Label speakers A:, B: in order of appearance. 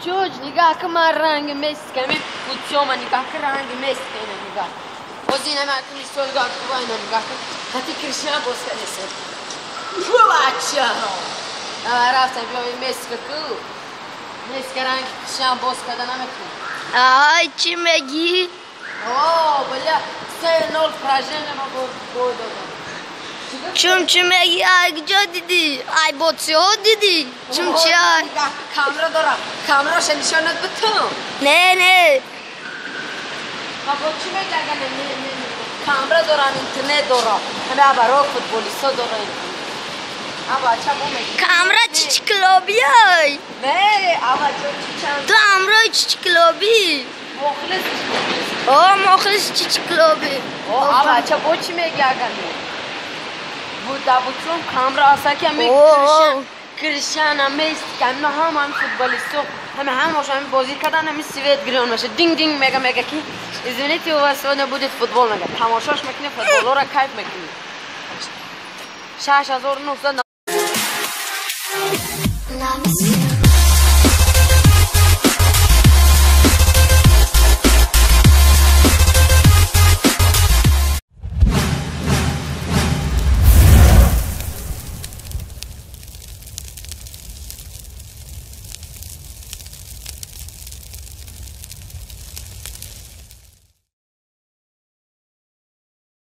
A: جوج نگاه که من رنگ مست کمی فوتشو من نگاه که رنگ مست کنه نگاه وزینه من که میسول گاه که باید نگاه که خطی کرشن باز کنه سر شو بچه ها رفتم بیایی مست که تو مست که رنگ کرشن باز کنه نمیکن
B: آهای چی میگی؟
A: بله 3-0 پراژن ما بود
B: چون چی میگی؟ کجا دیدی؟ ای بطری ها دیدی؟ چون چی های؟
A: کامرا دارم کامراش نشانت به تو
B: نه
A: با چی میگی اگر کامرا دارم اینترنت دارم همه برای فوتبالیستا دارم
B: کامرا چی کلابی های؟
A: نه اما چند
B: تو همراه چی کلابی؟
A: مخلص
B: مخلص چی کلابی؟
A: اما با چی میگی اگر بودم کامرا اصلا که می کرشن همه است که همه فوتبالیستو همه باشن بازی کردن همه سویت گران میشه دینگ دینگ میگه که izvinite u vas ovdje bude futbol mega tamašaš mekne futbolora kajf mekne 6900